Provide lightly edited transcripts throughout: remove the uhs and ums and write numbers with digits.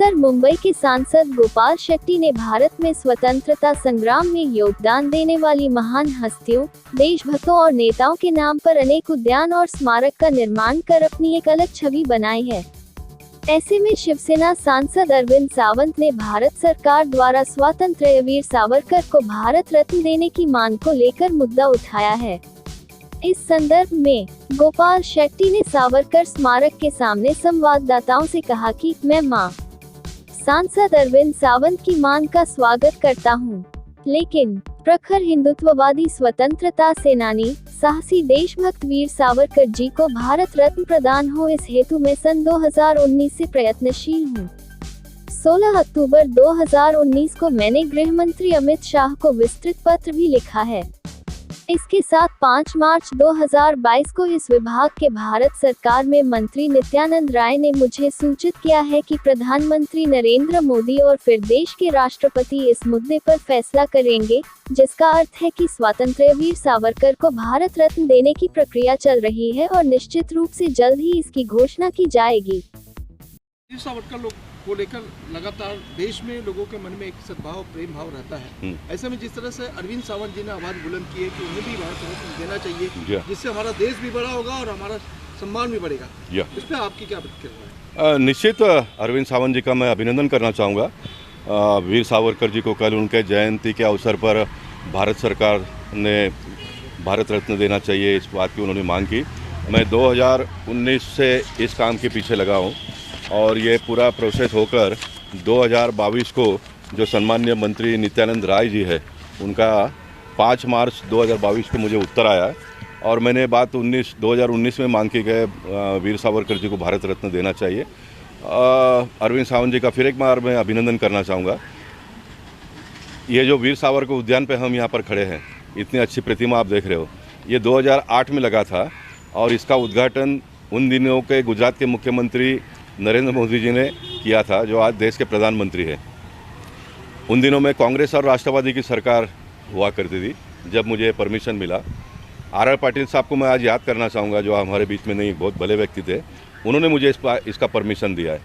उत्तर मुंबई के सांसद गोपाल शेट्टी ने भारत में स्वतंत्रता संग्राम में योगदान देने वाली महान हस्तियों, देशभक्तों और नेताओं के नाम पर अनेक उद्यान और स्मारक का निर्माण कर अपनी एक अलग छवि बनाई है। ऐसे में शिवसेना सांसद अरविंद सावंत ने भारत सरकार द्वारा स्वातंत्र्य वीर सावरकर को भारत रत्न देने की मांग को लेकर मुद्दा उठाया है। इस संदर्भ में गोपाल शेट्टी ने सावरकर स्मारक के सामने संवाददाताओं से कहा कि मैं सांसद अरविंद सावंत की मांग का स्वागत करता हूं, लेकिन प्रखर हिंदुत्ववादी स्वतंत्रता सेनानी, साहसी देशभक्त वीर सावरकर जी को भारत रत्न प्रदान हो, इस हेतु मैं सन 2019 से प्रयत्नशील हूं। 16 अक्टूबर 2019 को मैंने गृह मंत्री अमित शाह को विस्तृत पत्र भी लिखा है। इसके साथ 5 मार्च 2022 को इस विभाग के भारत सरकार में मंत्री नित्यानंद राय ने मुझे सूचित किया है कि प्रधानमंत्री नरेंद्र मोदी और फिर देश के राष्ट्रपति इस मुद्दे पर फैसला करेंगे, जिसका अर्थ है कि स्वतंत्र वीर सावरकर को भारत रत्न देने की प्रक्रिया चल रही है और निश्चित रूप से जल्द ही इसकी घोषणा की जाएगी। वीर सावरकर को लेकर लगातार देश में लोगों के मन में एक सद्भाव, प्रेम भाव रहता है। ऐसे में जिस तरह से अरविंद सावंत जी ने आवाज बुलंद की है कि उन्हें भी भारत रत्न देना चाहिए, जिससे हमारा देश भी बड़ा होगा और हमारा सम्मान भी बढ़ेगा, इस पर आपकी क्या प्रतिक्रिया है? निश्चित अरविंद सावंत जी का मैं अभिनंदन करना चाहूँगा। वीर सावरकर जी को कल उनके जयंती के अवसर पर भारत सरकार ने भारत रत्न देना चाहिए, इस बात की उन्होंने मांग की। मैं 2019 से इस काम के पीछे लगा हूँ और ये पूरा प्रोसेस होकर 2022 को जो सम्मान्य मंत्री नित्यानंद राय जी है, उनका 5 मार्च 2022 को मुझे उत्तर आया और मैंने बात 2019 में मांग की गए वीर सावरकर जी को भारत रत्न देना चाहिए। अरविंद सावंत जी का फिर एक बार मैं अभिनंदन करना चाहूँगा। ये जो वीर सावरकर उद्यान पे हम यहाँ पर खड़े हैं, इतनी अच्छी प्रतिमा आप देख रहे हो, ये 2008 में लगा था और इसका उद्घाटन उन दिनों के गुजरात के मुख्यमंत्री नरेंद्र मोदी जी ने किया था, जो आज देश के प्रधानमंत्री हैं। उन दिनों में कांग्रेस और राष्ट्रवादी की सरकार हुआ करती थी। जब मुझे परमिशन मिला, आर पाटिल साहब को मैं आज याद करना चाहूँगा, जो हमारे बीच में नहीं, बहुत भले व्यक्ति थे, उन्होंने मुझे इसका परमिशन दिया है।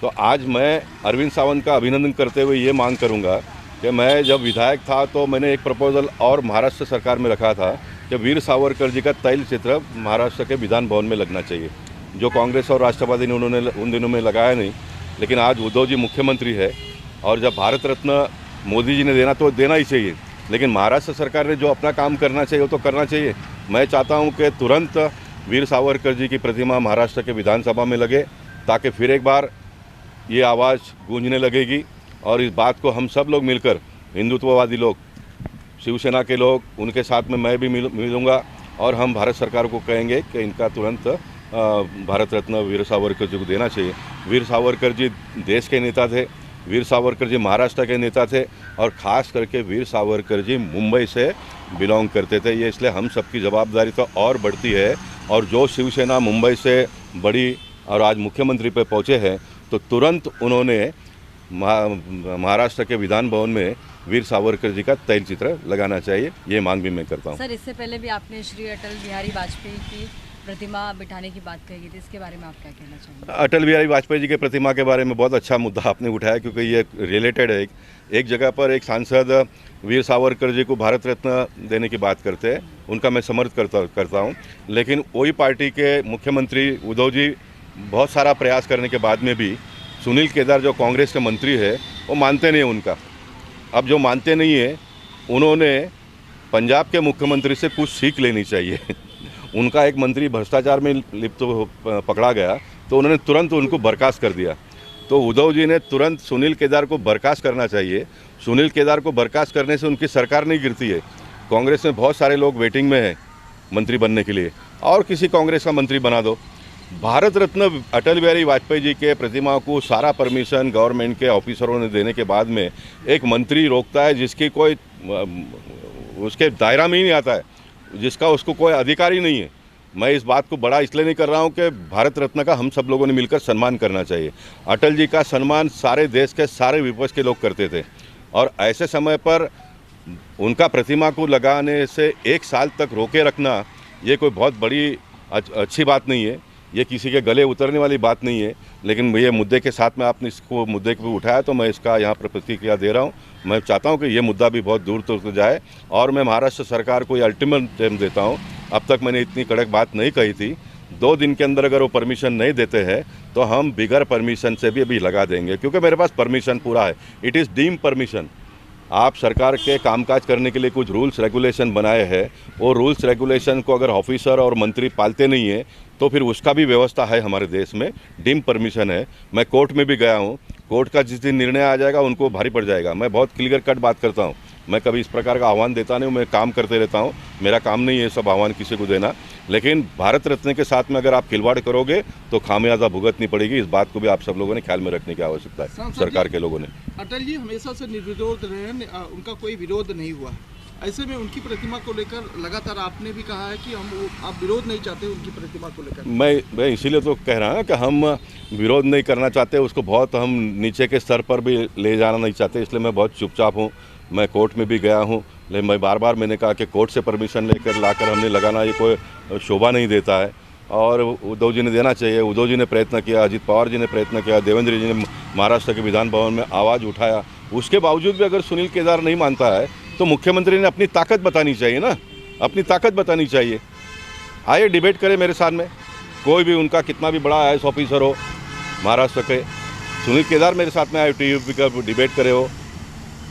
तो आज मैं अरविंद सावंत का अभिनंदन करते हुए ये मांग करूँगा कि मैं जब विधायक था तो मैंने एक प्रपोजल और महाराष्ट्र सरकार में रखा था कि वीर सावरकर जी का तैल चित्र महाराष्ट्र के विधान भवन में लगना चाहिए, जो कांग्रेस और राष्ट्रवादी ने उन्होंने उन दिनों में लगाया नहीं। लेकिन आज उद्धव जी मुख्यमंत्री है और जब भारत रत्न मोदी जी ने देना तो देना ही चाहिए, लेकिन महाराष्ट्र सरकार ने जो अपना काम करना चाहिए वो तो करना चाहिए। मैं चाहता हूं कि तुरंत वीर सावरकर जी की प्रतिमा महाराष्ट्र के विधानसभा में लगे, ताकि फिर एक बार ये आवाज़ गूंजने लगेगी और इस बात को हम सब लोग मिलकर, हिंदुत्ववादी लोग, शिवसेना के लोग, उनके साथ में मैं भी मिलूँगा और हम भारत सरकार को कहेंगे कि इनका तुरंत भारत रत्न वीर सावरकर जी को देना चाहिए। वीर सावरकर जी देश के नेता थे, वीर सावरकर जी महाराष्ट्र के नेता थे और ख़ास करके वीर सावरकर जी मुंबई से बिलोंग करते थे। ये इसलिए हम सबकी जवाबदारी तो और बढ़ती है, और जो शिवसेना मुंबई से बड़ी और आज मुख्यमंत्री पे पहुँचे हैं, तो तुरंत उन्होंने महाराष्ट्र के विधान भवन में वीर सावरकर जी का तैल चित्र लगाना चाहिए, ये मांग भी मैं करता हूँ। सर, इससे पहले भी आपने श्री अटल बिहारी वाजपेयी की प्रतिमा बिठाने की बात कही थी, इसके बारे में आप क्या कहना चाहेंगे? अटल बिहारी वाजपेयी जी के प्रतिमा के बारे में बहुत अच्छा मुद्दा आपने उठाया, क्योंकि ये रिलेटेड है। एक जगह पर एक सांसद वीर सावरकर जी को भारत रत्न देने की बात करते हैं, उनका मैं समर्थन करता हूँ, लेकिन वही पार्टी के मुख्यमंत्री उद्धव जी बहुत सारा प्रयास करने के बाद में भी सुनील केदार जो कांग्रेस के मंत्री है, वो मानते नहीं उनका। अब जो मानते नहीं है, उन्होंने पंजाब के मुख्यमंत्री से कुछ सीख लेनी चाहिए। उनका एक मंत्री भ्रष्टाचार में लिप्त पकड़ा गया तो उन्होंने तुरंत उनको बर्खास्त कर दिया। तो उद्धव जी ने तुरंत सुनील केदार को बर्खास्त करना चाहिए। सुनील केदार को बर्खास्त करने से उनकी सरकार नहीं गिरती है। कांग्रेस में बहुत सारे लोग वेटिंग में हैं मंत्री बनने के लिए, और किसी कांग्रेस का मंत्री बना दो। भारत रत्न अटल बिहारी वाजपेयी जी के प्रतिमा को सारा परमिशन गवर्नमेंट के ऑफिसरों ने देने के बाद में एक मंत्री रोकता है, जिसकी कोई उसके दायरा में ही नहीं आता है, जिसका उसको कोई अधिकार ही नहीं है। मैं इस बात को बड़ा इसलिए नहीं कर रहा हूँ कि भारत रत्न का हम सब लोगों ने मिलकर सम्मान करना चाहिए। अटल जी का सम्मान सारे देश के सारे विपक्ष के लोग करते थे, और ऐसे समय पर उनका प्रतिमा को लगाने से 1 साल तक रोके रखना ये कोई बहुत बड़ी अच्छी बात नहीं है। ये किसी के गले उतरने वाली बात नहीं है, लेकिन ये मुद्दे के साथ में आपने इसको मुद्दे को उठाया तो मैं इसका यहाँ पर प्रतिक्रिया दे रहा हूँ। मैं चाहता हूँ कि ये मुद्दा भी बहुत दूर तक जाए और मैं महाराष्ट्र सरकार को ये अल्टीमेटम देता हूँ। अब तक मैंने इतनी कड़क बात नहीं कही थी। 2 दिन के अंदर अगर वो परमिशन नहीं देते हैं तो हम बिगर परमिशन से भी अभी लगा देंगे, क्योंकि मेरे पास परमिशन पूरा है। It is deem permission. आप सरकार के कामकाज करने के लिए कुछ रूल्स रेगुलेशन बनाए हैं, वो रूल्स रेगुलेशन को अगर ऑफिसर और मंत्री पालते नहीं हैं तो फिर उसका भी व्यवस्था है हमारे देश में। डीम परमिशन है। मैं कोर्ट में भी गया हूँ। कोर्ट का जिस दिन निर्णय आ जाएगा उनको भारी पड़ जाएगा। मैं बहुत क्लियर कट बात करता हूँ। मैं कभी इस प्रकार का आह्वान देता नहीं हूँ। मैं काम करते रहता हूँ। मेरा काम नहीं है सब आह्वान किसी को देना, लेकिन भारत रत्न के साथ में अगर आप खिलवाड़ करोगे तो खामियाजा भुगतनी पड़ेगी। इस बात को भी आप सब लोगों ने ख्याल में रखने की आवश्यकता है, सरकार के लोगों ने। अटल जी हमेशा से निर्विरोध रहे हैं, उनका कोई विरोध नहीं हुआ। ऐसे में उनकी प्रतिमा को लेकर लगातार आपने भी कहा है कि आप विरोध नहीं चाहते उनकी प्रतिमा को लेकर। मैं इसीलिए तो कह रहा हूँ कि हम विरोध नहीं करना चाहते, उसको बहुत हम नीचे के स्तर पर भी ले जाना नहीं चाहते, इसलिए मैं बहुत चुपचाप हूँ। मैं कोर्ट में भी गया हूँ, लेकिन मैं बार मैंने कहा कि कोर्ट से परमिशन लेकर लाकर हमने लगाना ये कोई शोभा नहीं देता है और उद्धव जी ने देना चाहिए। उद्धव जी ने प्रयत्न किया, अजित पवार जी ने प्रयत्न किया, देवेंद्र जी ने महाराष्ट्र के विधान भवन में आवाज़ उठाया। उसके बावजूद भी अगर सुनील केदार नहीं मानता है तो मुख्यमंत्री ने अपनी ताकत बतानी चाहिए ना, अपनी ताकत बतानी चाहिए। आइए डिबेट करें मेरे साथ में, कोई भी उनका कितना भी बड़ा IAS ऑफिसर हो महाराष्ट्र के, सुनील केदार मेरे साथ में आए TUP का डिबेट करे हो।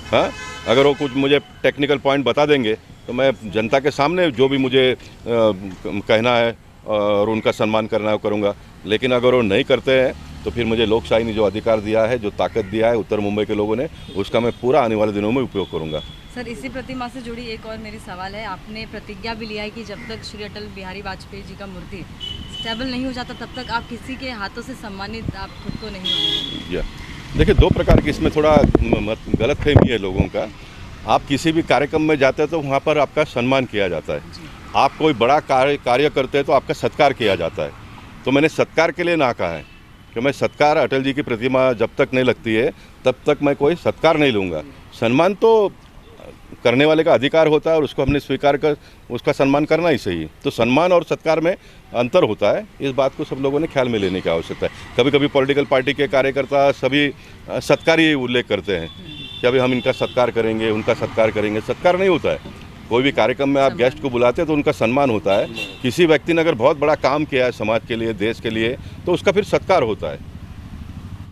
हाँ, अगर वो कुछ मुझे टेक्निकल पॉइंट बता देंगे तो मैं जनता के सामने जो भी मुझे कहना है और उनका सम्मान करना है वो करूँगा। लेकिन अगर वो नहीं करते हैं तो फिर मुझे लोकशाही ने जो अधिकार दिया है, जो ताकत दिया है उत्तर मुंबई के लोगों ने, उसका मैं पूरा आने वाले दिनों में उपयोग करूँगा। सर, इसी प्रतिमा से जुड़ी एक और मेरी सवाल है। आपने प्रतिज्ञा भी लिया है कि जब तक श्री अटल बिहारी वाजपेयी जी का मूर्ति स्टेबल नहीं हो जाता तब तक आप किसी के हाथों से सम्मानित आप खुद को नहीं होंगे। देखिए, 2 प्रकार की इसमें थोड़ा गलतफहमी है लोगों का। आप किसी भी कार्यक्रम में जाते हैं तो वहाँ पर आपका सम्मान किया जाता है। आप कोई बड़ा कार्य करते हैं तो आपका सत्कार किया जाता है। तो मैंने सत्कार के लिए ना कहा है कि मैं सत्कार, अटल जी की प्रतिमा जब तक नहीं लगती है तब तक मैं कोई सत्कार नहीं लूँगा। सम्मान तो करने वाले का अधिकार होता है और उसको हमने स्वीकार कर उसका सम्मान करना ही सही है। तो सम्मान और सत्कार में अंतर होता है, इस बात को सब लोगों ने ख्याल में लेने की आवश्यकता है। कभी कभी पॉलिटिकल पार्टी के कार्यकर्ता सभी सत्कार ही उल्लेख करते हैं कि अभी हम इनका सत्कार करेंगे, उनका सत्कार करेंगे। सत्कार नहीं होता है। कोई भी कार्यक्रम में आप गेस्ट को बुलाते हैं तो उनका सम्मान होता है। किसी व्यक्ति ने अगर बहुत बड़ा काम किया है समाज के लिए, देश के लिए, तो उसका फिर सत्कार होता है।